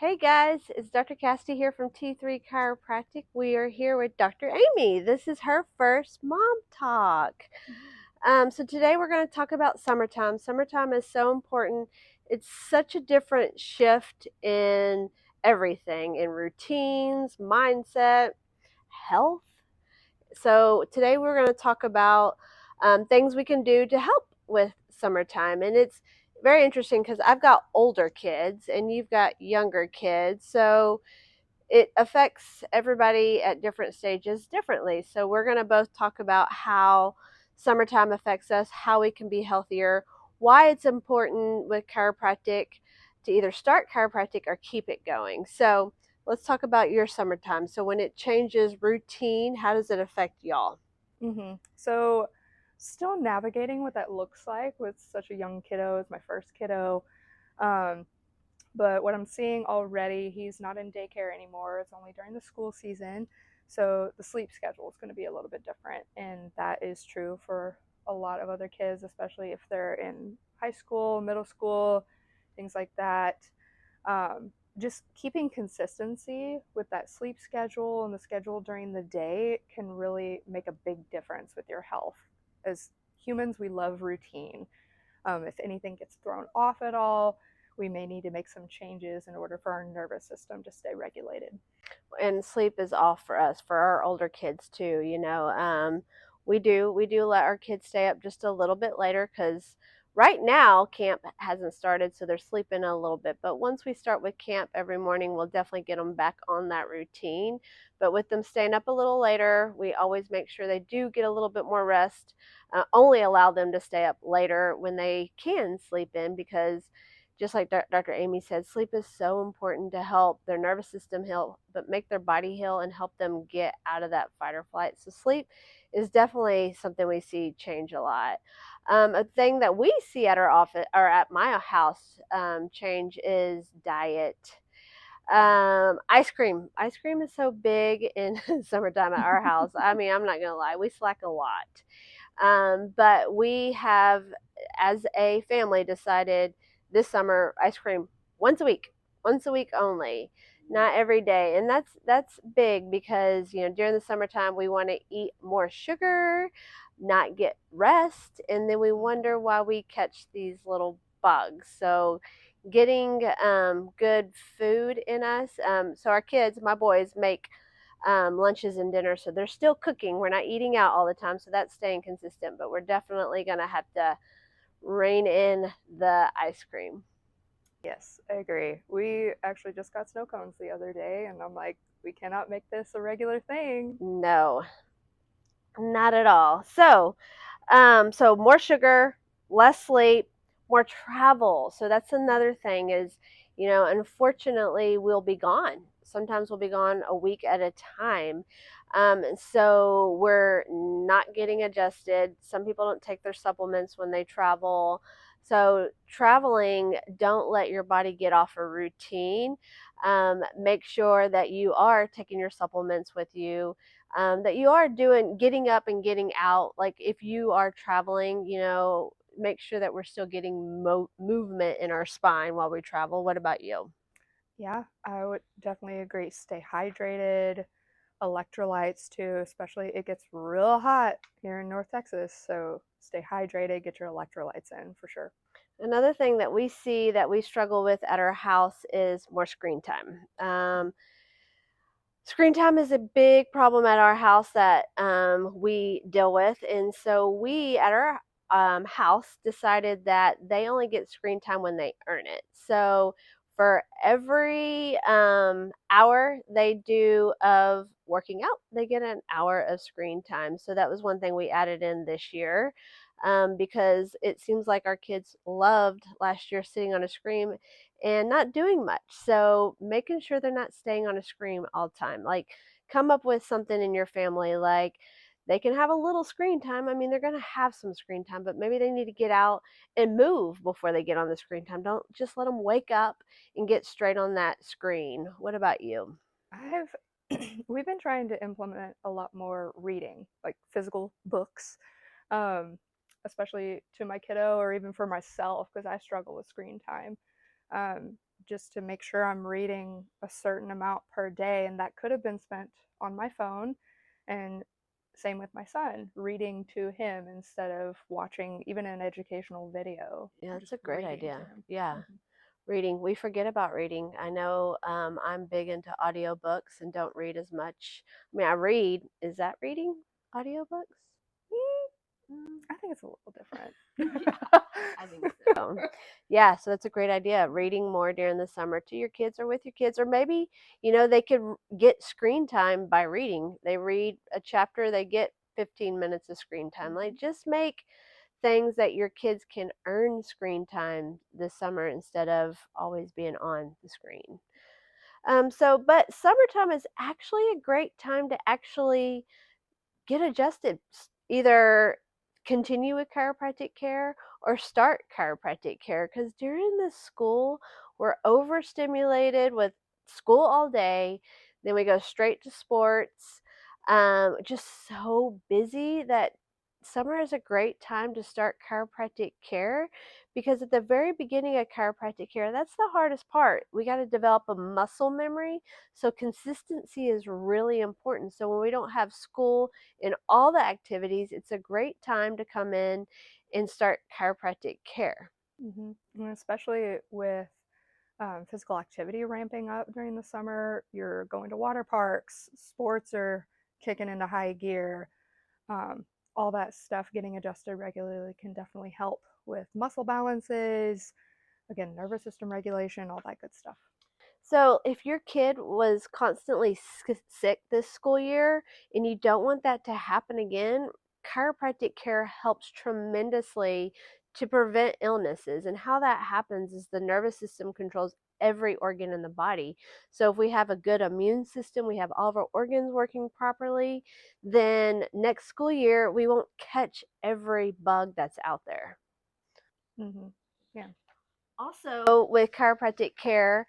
Hey guys, it's Dr. Cassidy here from T3 Chiropractic. We are here with Dr. Amy. This is her first mom talk. So today we're going to talk about summertime. Summertime is so important. It's such a different shift in everything, in routines, mindset, health. So today we're going to talk about things we can do to help with summertime. And it's very interesting because I've got older kids and you've got younger kids. So it affects everybody at different stages differently. So we're going to both talk about how summertime affects us, how we can be healthier, why it's important with chiropractic to either start chiropractic or keep it going. So let's talk about your summertime. So when it changes routine, how does it affect y'all? So, still navigating what that looks like with such a young kiddo. It's my first kiddo. Um, but what I'm seeing already, he's not in daycare anymore. It's only during the school season. So, the sleep schedule is going to be a little bit different. And that is true for a lot of other kids, especially if they're in high school, middle school, things like that. Just keeping consistency with that sleep schedule and the schedule during the day can really make a big difference with your health. As humans, we love routine. If anything gets thrown off at all, we may need to make some changes in order for our nervous system to stay regulated. And sleep is off for us, for our older kids too. We do let our kids stay up just a little bit later because right now camp hasn't started, so they're sleeping a little bit. But once we start with camp every morning, we'll definitely get them back on that routine. But with them staying up a little later, we always make sure they do get a little bit more rest. Only allow them to stay up later when they can sleep in, because just like Dr. Amy said, sleep is so important to help their nervous system heal, but make their body heal and help them get out of that fight or flight. So sleep is definitely something we see change a lot. A thing that we see at our office or at my house change is diet. Ice cream. Ice cream is so big in summertime at our house. I mean, I'm not gonna lie, we slack a lot. But we have, as a family, decided this summer ice cream once a week only, not every day. And that's big because during the summertime we want to eat more sugar, not get rest, and then we wonder why we catch these little bugs. So getting good food in us. So our kids, my boys, make lunches and dinners. So they're still cooking. We're not eating out all the time. So that's staying consistent. But we're definitely going to have to rein in the ice cream. Yes, I agree. We actually just got snow cones the other day, and I'm like, we cannot make this a regular thing. No, not at all. So more sugar, less sleep, more travel. So that's another thing is, unfortunately, we'll be gone. Sometimes we'll be gone a week at a time. So we're not getting adjusted. Some people don't take their supplements when they travel. So traveling, don't let your body get off a routine. Make sure that you are taking your supplements with you, that you are getting up and getting out. Like if you are traveling, make sure that we're still getting movement in our spine while we travel. What about you? Yeah, I would definitely agree. Stay hydrated, electrolytes too, especially it gets real hot here in North Texas. So stay hydrated, get your electrolytes in for sure. Another thing that we see that we struggle with at our house is more screen time. Screen time is a big problem at our house that we deal with. And so we at our house decided that they only get screen time when they earn it. So for every hour they do of working out, they get an hour of screen time. So that was one thing we added in this year, because it seems like our kids loved last year sitting on a screen and not doing much. So making sure they're not staying on a screen all the time. Like come up with something in your family, like they can have a little screen time. I mean, they're going to have some screen time, but maybe they need to get out and move before they get on the screen time. Don't just let them wake up and get straight on that screen. What about you? I've we've been trying to implement a lot more reading, like physical books, um, especially to my kiddo or even for myself because I struggle with screen time. Um, just to make sure I'm reading a certain amount per day, and that could have been spent on my phone. And same with my son, reading to him instead of watching even an educational video, Yeah, that's just a great reading to idea. him. Yeah. Mhm. Reading. We forget about reading. I know I'm big into audiobooks and don't read as much. I mean, I read. Is that reading? Audiobooks? Mm. I think it's a little different. Yeah, I think so. Yeah, so that's a great idea. Reading more during the summer to your kids or with your kids, or maybe, they could get screen time by reading. They read a chapter, they get 15 minutes of screen time. Like, Mhm. just make things that your kids can earn screen time this summer instead of always being on the screen. But summertime is actually a great time to actually get adjusted. Either continue with chiropractic care or start chiropractic care, because during the school, we're overstimulated with school all day. Then we go straight to sports. Just so busy that summer is a great time to start chiropractic care, because at the very beginning of chiropractic care, that's the hardest part. We got to develop a muscle memory. So consistency is really important. So when we don't have school in all the activities, it's a great time to come in and start chiropractic care. And especially with physical activity ramping up during the summer, you're going to water parks, sports are kicking into high gear. Um, all that stuff getting adjusted regularly can definitely help with muscle balances, again, nervous system regulation, all that good stuff. So, if your kid was constantly sick this school year and you don't want that to happen again, chiropractic care helps tremendously to prevent illnesses. And how that happens is the nervous system controls every organ in the body. So, if we have a good immune system, we have all of our organs working properly, then next school year we won't catch every bug that's out there. Hmm. Yeah. Also, with chiropractic care,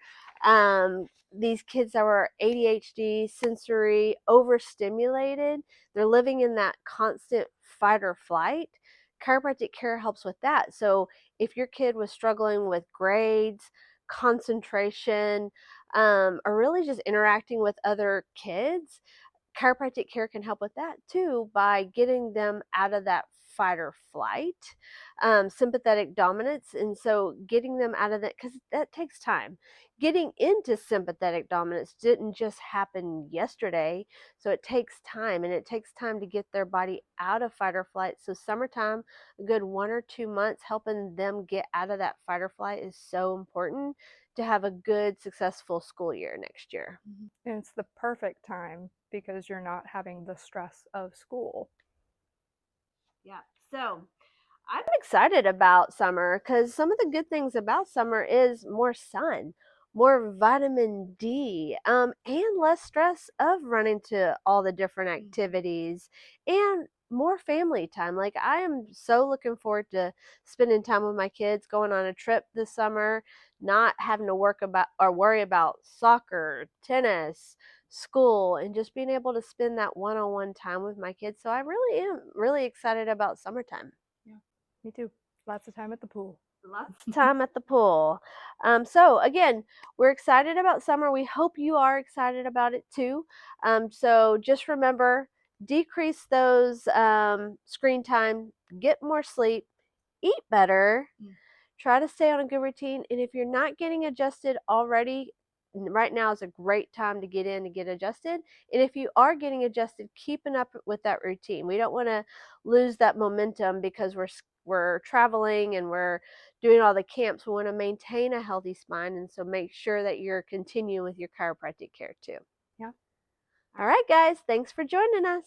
these kids that were ADHD, sensory, overstimulated, they're living in that constant fight or flight. Chiropractic care helps with that. So, if your kid was struggling with grades, concentration, or really just interacting with other kids, chiropractic care can help with that too by getting them out of that fight or flight, sympathetic dominance. And so getting them out of that, because that takes time. Getting into sympathetic dominance didn't just happen yesterday. So it takes time, and it takes time to get their body out of fight or flight. So summertime, a good 1 or 2 months helping them get out of that fight or flight is so important to have a good, successful school year next year. And it's the perfect time because you're not having the stress of school. Yeah. So I'm excited about summer because some of the good things about summer is more sun, more vitamin D, and less stress of running to all the different Mhm. activities, and more family time. Like, I am so looking forward to spending time with my kids, going on a trip this summer, not having to work about or worry about soccer, tennis, school, and just being able to spend that one-on-one time with my kids. So I really am really excited about summertime. Yeah, me too. Lots of time at the pool. Lots of time at the pool. So again, we're excited about summer. We hope you are excited about it too. So just remember, decrease those screen time, get more sleep, eat better, try to stay on a good routine. And if you're not getting adjusted already, right now is a great time to get in and get adjusted. And if you are getting adjusted, keeping up with that routine. We don't want to lose that momentum because we're traveling and we're doing all the camps. We want to maintain a healthy spine, and so make sure that you're continuing with your chiropractic care too. Yeah. All right, guys, thanks for joining us.